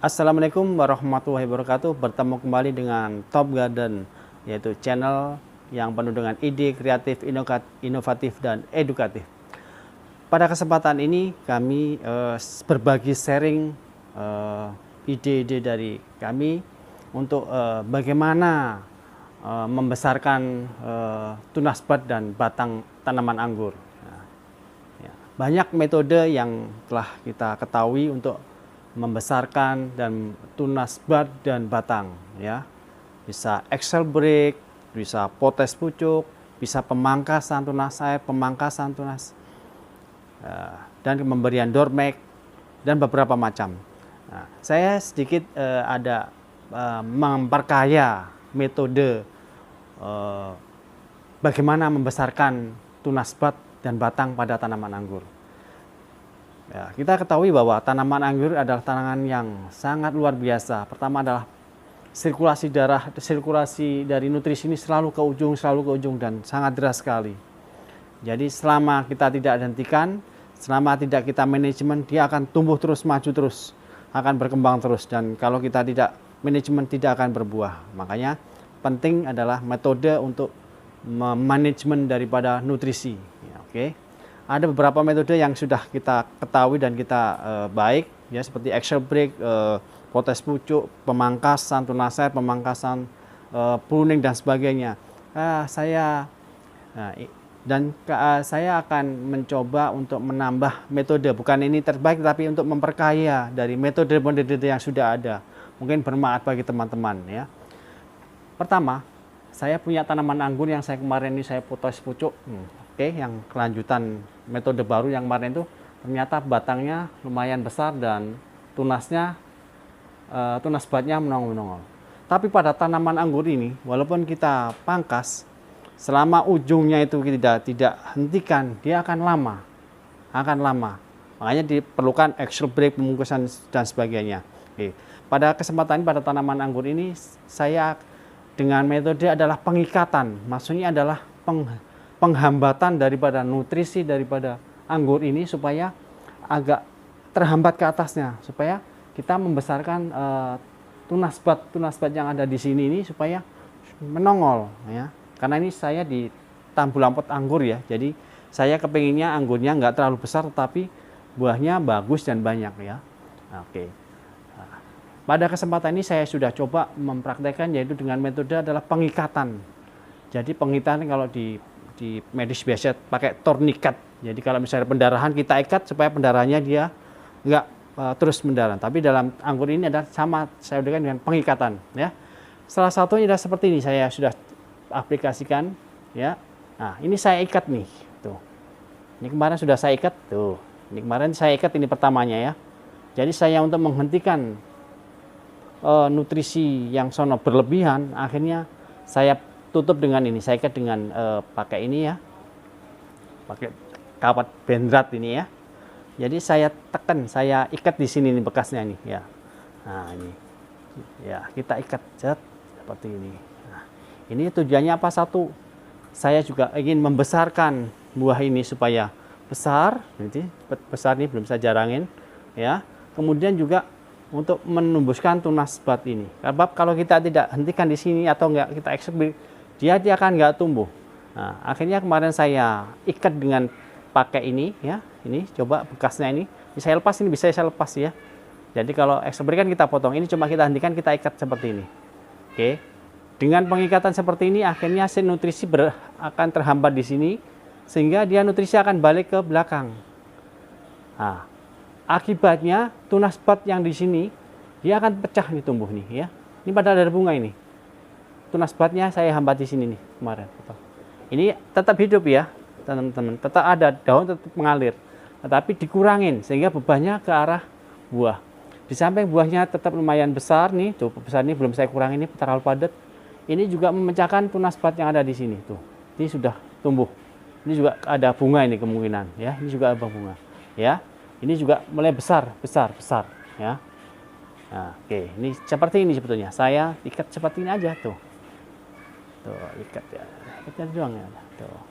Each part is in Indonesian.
Assalamualaikum warahmatullahi wabarakatuh. Bertemu kembali dengan Top Garden, yaitu channel yang penuh dengan ide kreatif, inovatif, dan edukatif. Pada kesempatan ini kami berbagi sharing ide-ide dari kami untuk bagaimana membesarkan tunas bud dan batang tanaman anggur. Banyak metode yang telah kita ketahui untuk membesarkan dan tunas bud dan batang, ya. Bisa Excel break, bisa potes pucuk, bisa pemangkasan tunas air, pemangkasan tunas, dan pemberian dormek, dan beberapa macam. Nah, saya sedikit ada memperkaya metode bagaimana membesarkan tunas bud dan batang pada tanaman anggur. Ya, kita ketahui bahwa tanaman anggur adalah tanaman yang sangat luar biasa. Pertama adalah sirkulasi darah, sirkulasi dari nutrisi ini selalu ke ujung dan sangat deras sekali. Jadi selama kita tidak hentikan, selama tidak kita manajemen, dia akan tumbuh terus, maju terus, akan berkembang terus. Dan kalau kita tidak manajemen, tidak akan berbuah. Makanya penting adalah metode untuk manajemen daripada nutrisi. Ya, oke. Ada beberapa metode yang sudah kita ketahui dan kita baik, ya, seperti Excel break, potes pucuk, pemangkasan tunas air, pemangkasan pruning dan sebagainya. Saya akan mencoba untuk menambah metode, bukan ini terbaik, tapi untuk memperkaya dari metode-metode yang sudah ada, mungkin bermanfaat bagi teman-teman, ya. Pertama, saya punya tanaman anggur yang kemarin ini saya potes pucuk. Yang kelanjutan metode baru yang kemarin itu ternyata batangnya lumayan besar dan tunasnya tunas budnya menongol-menongol. Tapi pada tanaman anggur ini, walaupun kita pangkas, selama ujungnya itu tidak hentikan, dia akan lama. Makanya diperlukan Excel break, pemungkusan dan sebagainya. Pada kesempatan ini, pada tanaman anggur ini, saya dengan metode adalah pengikatan, maksudnya adalah penghambatan daripada nutrisi daripada anggur ini supaya agak terhambat ke atasnya, supaya kita membesarkan tunas bud yang ada di sini ini supaya menongol, ya. Karena ini saya di tambul lampot anggur, ya, jadi saya kepinginnya anggurnya nggak terlalu besar tetapi buahnya bagus dan banyak, ya. Oke. Pada kesempatan ini saya sudah coba mempraktekkan, yaitu dengan metode adalah pengikatan. Jadi pengikatan kalau di medis biasa pakai tourniquet. Jadi kalau misalnya pendarahan kita ikat supaya pendarahannya dia nggak terus mendarah. Tapi dalam anggur ini ada sama saya udah dengan pengikatan, ya. Salah satunya adalah seperti ini, saya sudah aplikasikan, ya. Nah, ini saya ikat nih, tuh. Ini kemarin sudah saya ikat, tuh. Ini kemarin saya ikat, ini pertamanya, ya. Jadi saya untuk menghentikan nutrisi yang sono berlebihan, akhirnya saya tutup dengan ini, saya ikat dengan pakai ini, ya, pakai kawat bendrat ini, ya. Jadi saya tekan, saya ikat di sini nih bekasnya nih, ya. Nah ini, ya, kita ikat seperti ini. Nah, ini tujuannya apa? Satu, saya juga ingin membesarkan buah ini supaya besar, nanti besar nih belum saya jarangin, ya. Kemudian juga untuk menumbuhkan tunas bud ini. Sebab kalau kita tidak hentikan di sini atau enggak kita eksekusi, dia akan nggak tumbuh. Nah, akhirnya kemarin saya ikat dengan pakai ini, ya. Ini coba bekasnya ini. Saya lepas, ini bisa saya lepas, ya. Jadi kalau ekspor kan kita potong, ini cuma kita hentikan, kita ikat seperti ini. Oke. Dengan pengikatan seperti ini akhirnya nutrisi akan terhambat di sini sehingga dia nutrisi akan balik ke belakang. Nah, akibatnya tunas bud yang di sini dia akan pecah nih, tumbuh nih, ya. Ini padahal ada bunga ini. Tunas budnya saya hambat di sini nih kemarin. Ini tetap hidup, ya, teman-teman. Tetap ada daun, tetap mengalir. Tetapi dikurangin sehingga bebannya ke arah buah. Di samping buahnya tetap lumayan besar nih, tuh besar ini belum saya kurangin, ini terlalu padat. Ini juga memecahkan tunas bud yang ada di sini, tuh. Ini sudah tumbuh. Ini juga ada bunga ini kemungkinan, ya. Ini juga ada bunga, ya. Ini juga mulai besar, ya. Nah, oke, ini seperti ini sebetulnya. Saya ikat seperti ini aja, tuh. Tuh, ikat, ya. Ikatnya doang, ya. Tuh.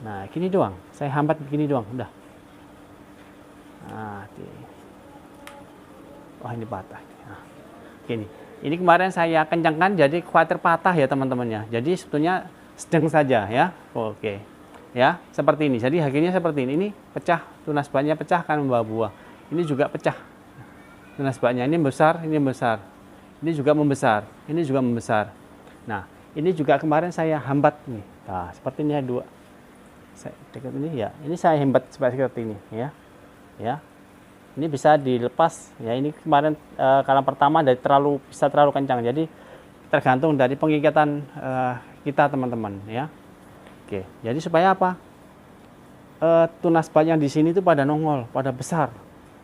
Nah, gini doang. Saya hambat begini doang, udah. Nah, Wah, ini patah. Nah, gini. Ini kemarin saya kencangkan jadi khawatir patah ya teman-temannya. Jadi sebetulnya sedang saja ya. Oke. Ya, seperti ini. Jadi akhirnya seperti ini. Ini pecah, tunas batnya pecah kan membawa buah. Ini juga pecah. Tunas batnya ini besar, ini besar. Ini juga membesar, ini juga membesar. Nah, ini juga kemarin saya hambat nih. Nah, seperti ini ya dua. Saya dekat ini ya. Ini saya hambat seperti ini ya. Ya. Ini bisa dilepas ya. Ini kemarin kala pertama bisa terlalu kencang, jadi tergantung dari pengikatan kita teman-teman ya. Oke, jadi supaya apa, tunas bat yang di sini itu pada nongol, pada besar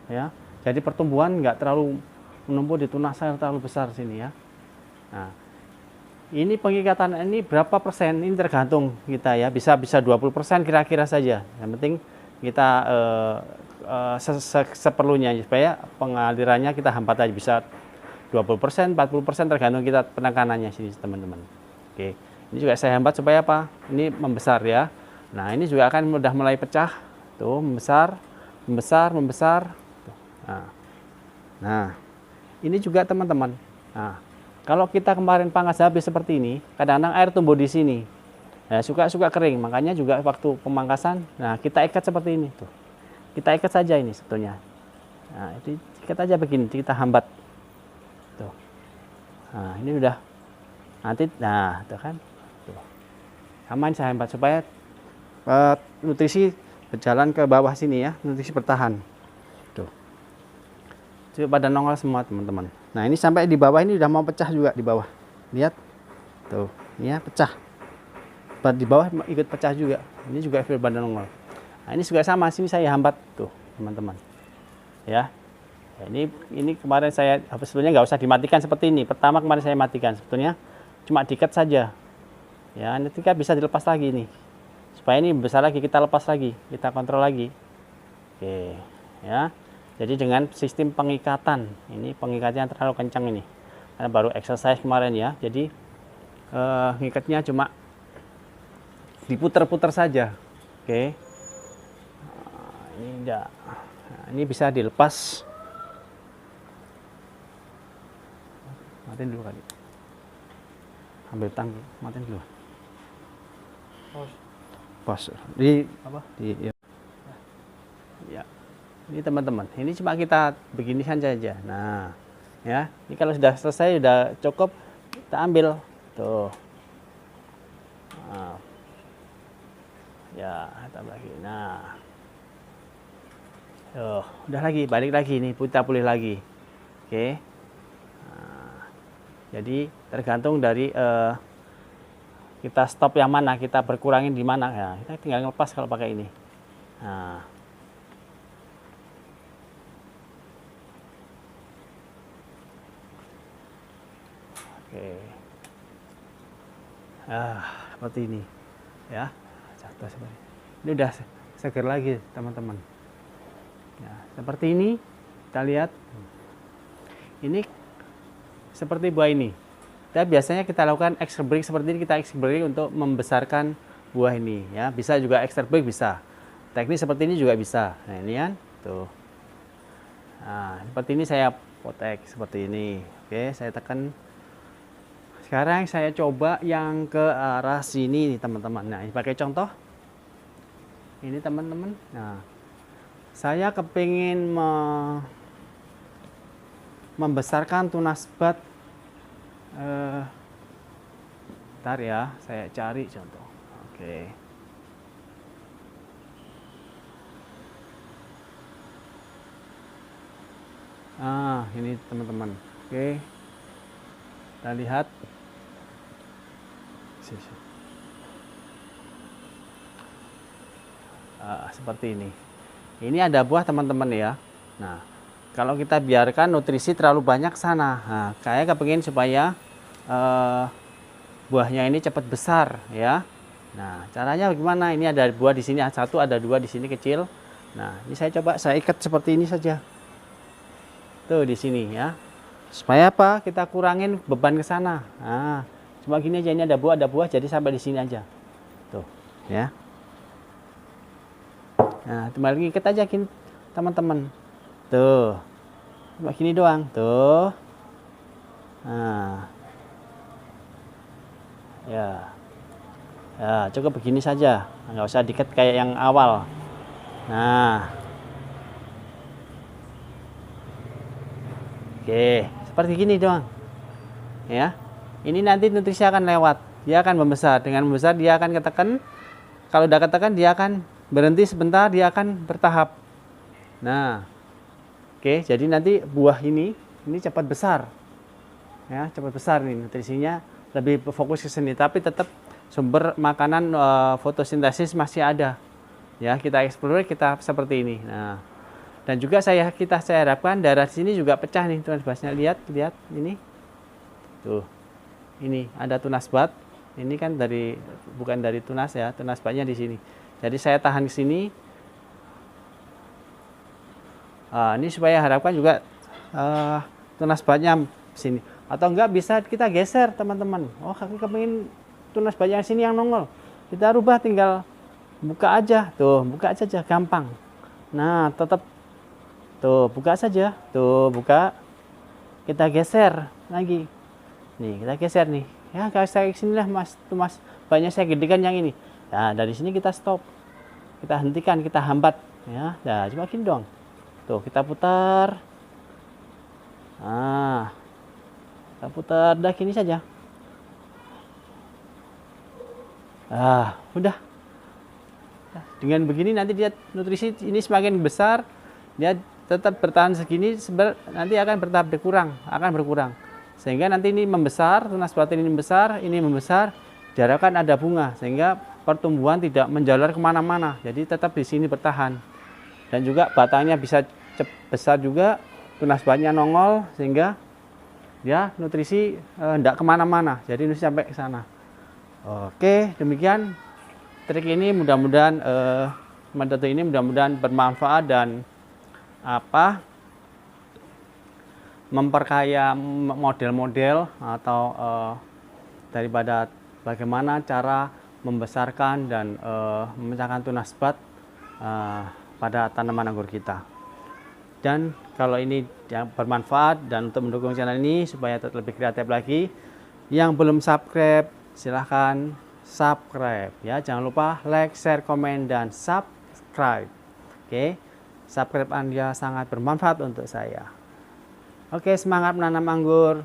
ya, jadi pertumbuhan nggak terlalu menumpuk di tunas yang terlalu besar sini ya. Nah, ini pengikatan ini berapa persen, ini tergantung kita ya, bisa 20% kira-kira saja, yang penting kita seperlunya supaya pengalirannya kita hambat aja, bisa 20%, 40% tergantung kita penekanannya sini teman-teman. Oke, ini juga saya hambat supaya apa? Ini membesar ya. Nah, ini juga akan mudah mulai pecah. Tuh, membesar, membesar, membesar. Nah, ini juga teman-teman. Nah, kalau kita kemarin pangkas habis seperti ini, kadang-kadang air tumbuh di sini. Nah, suka kering, makanya juga waktu pemangkasan, nah kita ikat seperti ini tuh. Kita ikat saja ini sebetulnya. Nah, itu ikat aja begini, kita hambat. Tuh. Nah, ini udah nanti, nah, tuh kan. Tuh. Sama ini saya hambat supaya nutrisi berjalan ke bawah sini ya, nutrisi bertahan. Tuh. Coba pada nongol semua teman-teman. Nah, ini sampai di bawah ini udah mau pecah juga di bawah. Lihat. Tuh, ini ya pecah. Di bawah ikut pecah juga. Ini juga fil badan nongol. Nah, ini juga sama, sini saya hambat tuh teman-teman ya. Ini kemarin saya sebetulnya nggak usah dimatikan seperti ini. Pertama kemarin saya matikan, sebetulnya cuma diikat saja ya. Nanti kan bisa dilepas lagi nih, supaya ini besar lagi, kita lepas lagi, kita kontrol lagi. Oke ya, jadi dengan sistem pengikatan, ini pengikatnya terlalu kencang ini karena baru exercise kemarin ya. Jadi ngikatnya cuma diputar-putar saja. Oke. Nah, ini enggak. Nah, ini bisa dilepas. Matiin dulu kali. Ambil tang, matiin dulu. Pos. Di apa? Di ya. Ini teman-teman. Ini cuma kita begini saja. Nah, ya. Ini kalau sudah selesai, sudah cukup, kita ambil. Tuh. Nah. Ya, tambah lagi. Nah, udah lagi, balik lagi nih, kita pulih lagi. Oke. Nah, jadi tergantung dari kita stop yang mana, kita berkurangin di mana ya. Kita tinggal ngelepas kalau pakai ini. Nah, oke. Seperti ini, ya. Ini udah seger lagi teman-teman ya, seperti ini kita lihat. Ini seperti buah ini, biasanya kita lakukan extra break seperti ini, kita extra break untuk membesarkan buah ini ya. Bisa juga extra break, bisa teknik seperti ini juga bisa. Nah, ini kan tuh. Nah, seperti ini saya potek seperti ini. Oke, saya tekan. Sekarang saya coba yang ke arah sini nih teman-teman. Nah, ini pakai contoh ini teman-teman. Nah, saya kepingin membesarkan tunas bat. Bentar ya, saya cari contoh. Oke. Ini teman-teman. Oke. Kita lihat. Seperti ini. Ini ada buah teman-teman ya. Nah, kalau kita biarkan nutrisi terlalu banyak sana, nah, kayak kepengin supaya buahnya ini cepat besar ya. Nah, caranya bagaimana? Ini ada buah di sini, satu, ada dua di sini kecil. Nah, ini saya coba saya ikat seperti ini saja. Tuh di sini ya. Supaya apa? Kita kurangin beban ke sana. Nah, cuma gini aja, ini ada buah jadi sampai di sini aja. Tuh, ya. Nah, kembali lagi kita aja teman-teman. Tuh. cuma gini doang tuh. Nah, ya, ya cukup begini saja, nggak usah diket kayak yang awal. Nah, oke, seperti gini doang, ya. Ini nanti nutrisi akan lewat, dia akan membesar. Dengan membesar dia akan ketekan. Kalau udah ketekan dia akan berhenti sebentar, dia akan bertahap. Nah, oke, jadi nanti buah ini cepat besar, ya, cepat besar nih nutrisinya, lebih fokus ke sini. Tapi tetap sumber makanan fotosintesis masih ada, ya. Kita explore kita seperti ini. Nah, dan juga saya harapkan darah sini juga pecah nih, tunas-tunasnya. Lihat ini, tuh, ini ada tunas bat. Ini kan bukan dari tunas ya, tunas batnya di sini. Jadi saya tahan di sini. Ini supaya harapkan juga tunas batnya sini. Atau enggak bisa kita geser teman-teman. Oh, kaki kepingin tunas batnya sini yang nongol. Kita rubah, tinggal buka aja. Tuh, buka aja gampang. Nah, tetap tuh buka saja. Tuh, buka. Kita geser lagi. Nih, kita geser nih. Ya, kalau saya sini lah mas, tunas batnya saya gedekan yang ini. Nah, dari sini kita stop. Kita hentikan, kita hambat. Ya, nah, cuma gini doang. Tuh, kita putar. Nah, kita putar, dah gini saja. Udah. Dengan begini nanti dia nutrisi ini semakin besar, dia tetap bertahan segini, nanti akan bertahap berkurang. Sehingga nanti ini membesar, tunas batin ini membesar, diharapkan ada bunga, sehingga pertumbuhan tidak menjalar kemana-mana, jadi tetap di sini bertahan. Dan juga batangnya bisa besar juga, tunas batnya nongol, sehingga dia nutrisi tidak kemana-mana, jadi nutrisi sampai ke sana. Oke, demikian trik ini, mudah-mudahan metode ini mudah-mudahan bermanfaat dan memperkaya model-model atau daripada bagaimana cara membesarkan dan memecahkan tunas bat pada tanaman anggur kita. Dan kalau ini yang bermanfaat dan untuk mendukung channel ini supaya tetap lebih kreatif lagi, yang belum subscribe silahkan subscribe ya. Jangan lupa like, share, komen, dan subscribe. Oke, subscribe Anda sangat bermanfaat untuk saya. Oke, semangat menanam anggur.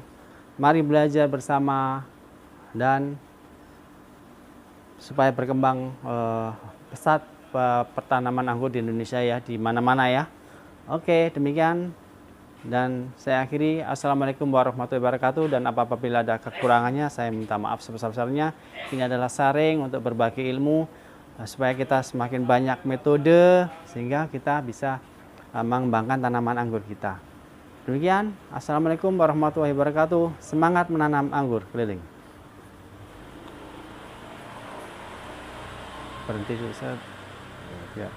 Mari belajar bersama dan supaya berkembang pesat pertanaman anggur di Indonesia ya, di mana-mana ya. Oke, demikian dan saya akhiri. Assalamualaikum warahmatullahi wabarakatuh, dan apabila ada kekurangannya saya minta maaf sebesar-besarnya. Ini adalah sharing untuk berbagi ilmu supaya kita semakin banyak metode sehingga kita bisa mengembangkan tanaman anggur kita. Demikian, assalamualaikum warahmatullahi wabarakatuh. Semangat menanam anggur keliling. Berhenti dulu, ya.